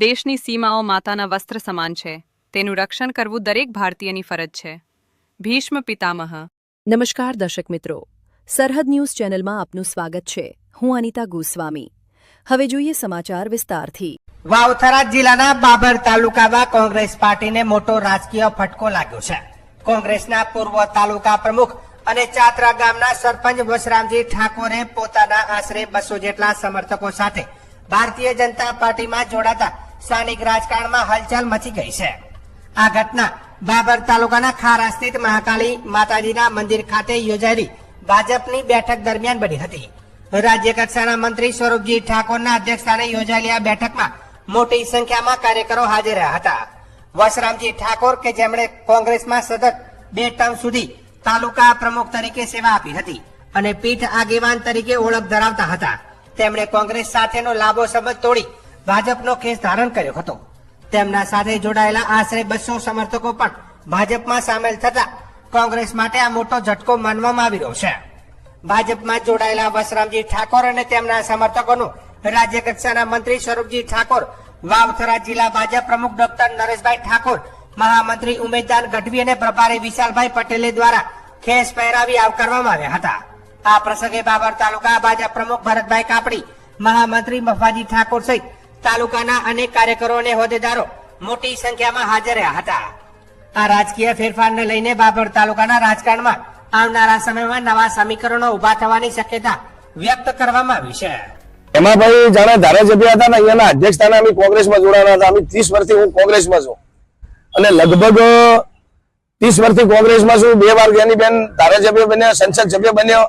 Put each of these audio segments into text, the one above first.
દેશની સીમાઓ માતાના વસ્ત્ર સમાન છે. તેનું રક્ષણ કરવું દરેક ભારતીયની ફરજ છે. ભીષ્મ પિતામહ. નમસ્કાર દર્શક મિત્રો, સરહદ ન્યૂઝ ચેનલમાં આપનું સ્વાગત છે. હું અનિતા ગોસ્વામી. હવે જોઈએ સમાચાર વિસ્તારથી. વાવથરા જિલ્લાના બાબર તાલુકામાં કોંગ્રેસ પાર્ટીને મોટો રાજકીય ફટકો લાગ્યો છે. કોંગ્રેસના પૂર્વ તાલુકા પ્રમુખ અને ચાતરા ગામના સરપંચ વસરામજી ઠાકોરે પોતાના આશરે 200 જેટલા સમર્થકો સાથે ભારતીય જનતા પાર્ટીમાં જોડાતા સ્થાનિક રાજકારણમાં હલચલ મચી ગઈ છે. આ ઘટના બાબર તાલુકાના ખારા સ્થિત મહાકાળી માતાજીના મંદિર ખાતે યોજાયેલી ભાજપની બેઠક દરમિયાન બની હતી. રાજ્ય કક્ષાના મંત્રી સ્વરૂપજી ઠાકોરના અધ્યક્ષસ્થાને યોજાયેલી આ બેઠકમાં મોટી સંખ્યામાં કાર્યકરો હાજર રહ્યા હતા. વસરામજી ઠાકોર કે જેમણે કોંગ્રેસમાં સતત 2 ટર્મ સુધી તાલુકા પ્રમુખ તરીકે સેવા આપી હતી અને પીઠ આગેવાન તરીકે ઓળખ ધરાવતા હતા, તેમણે કોંગ્રેસ સાથેનો લાંબો સંબંધ તોડી ભાજપનો ખેસ ધારણ કર્યો હતો. તેમના સાથે જોડાયેલા આશરે 200 સમર્થકો પણ ભાજપમાં સામેલ થતા કોંગ્રેસ માટે આ મોટો ઝટકો માનવામાં આવી રહ્યો છે. ભાજપમાં જોડાયેલા વસરામજી ઠાકોર અને તેમના સમર્થકોનું રાજ્ય કક્ષાના મંત્રી સ્વરૂપજી ઠાકોર, વાવથરા જિલ્લા ભાજપ પ્રમુખ ડોક્ટર નરેશભાઈ ઠાકોર, મહામંત્રી ઉમેદદાન ગઢવી અને પ્રભારી વિશાલભાઈ પટેલે દ્વારા ખેસ પહેરાવી આવકારવામાં આવ્યા હતા. આ પ્રસંગે બાબર તાલુકા ભાજપ પ્રમુખ ભરતભાઈ કાપડી, મહામંત્રી મફાજી ઠાકોર સહિત તાલુકાના અનેક કાર્યકરો અને હોદ્દેદારો મોટી સંખ્યામાં હાજર રહ્યા હતા. આ રાજકીય ફેરફારને લઈને બાબર તાલુકાના રાજકારણમાં આવનારા સમયમાં નવા સમીકરણો ઉભા થવાની શક્યતા વ્યક્ત કરવામાં આવી છે. એમાં ભાઈ જાણે ધારાસભ્ય હતા ને અહીંયાના અધ્યક્ષ સ્થાને અમે કોંગ્રેસમાં જોડાણા હતા. અમે 30 વર્ષથી હું કોંગ્રેસમાં છું અને લગભગ 30 વર્ષથી કોંગ્રેસમાં છું. 2 વાર જ્ઞાનીબેન ધારાસભ્ય બન્યા, સંસદ સભ્ય બન્યો.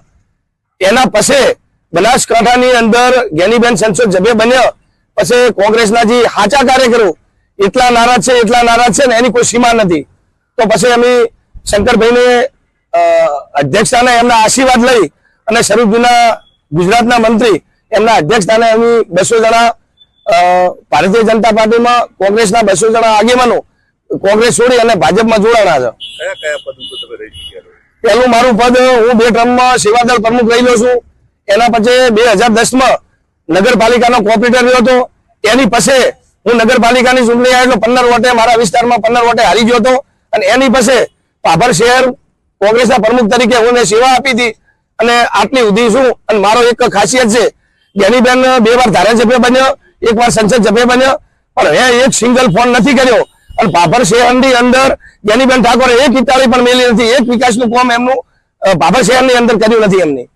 એના પછી બનાસકાંઠાની અંદર જ્ઞાનીબેન સંસદ સભ્ય બન્યો. પછી કોંગ્રેસના જે સાચા કાર્યકરો એટલા નારાજ છે ને એની કોઈ સીમા નથી. તો પછી અમે શંકરભાઈને અધ્યક્ષસ્થાને એમના આશીર્વાદ લઈ અને સ્વરૂપજીના ગુજરાતના મંત્રી એમના અધ્યક્ષસ્થાને અમે 200 જણા ભારતીય જનતા પાર્ટીમાં કોંગ્રેસના 200 જણા આગેવાનો કોંગ્રેસ છોડી અને ભાજપમાં જોડાણા છે. પેલું મારું પદ હું 2 ટર્મમાં સેવાદળ પ્રમુખ રહેલો છું. એના પછી 2010માં નગરપાલિકાનો કોર્પોરેટર રહ્યો હતો. એની પછી હું નગરપાલિકાની ચૂંટણી આવ્યો એટલે 15 વોટે મારા વિસ્તારમાં 15 વોટે હારી ગયો હતો અને એની પછી પાભર શહેર કોંગ્રેસના પ્રમુખ તરીકે હું સેવા આપી હતી અને આટલી સુધી છું. અને મારો એક ખાસિયત છે, જ્ઞાનીબેન 2 વાર ધારાસભ્ય બન્યો, 1 વાર સંસદ સભ્ય બન્યો, પણ એ એક સિંગલ ફોન નથી કર્યો. અને પાભર શહેરની અંદર જ્ઞાનીબેન ઠાકોરે એક ઇટાળી પણ મેલી નથી. એક વિકાસનું કામ એમનું પાભર શહેરની અંદર કર્યું નથી એમની.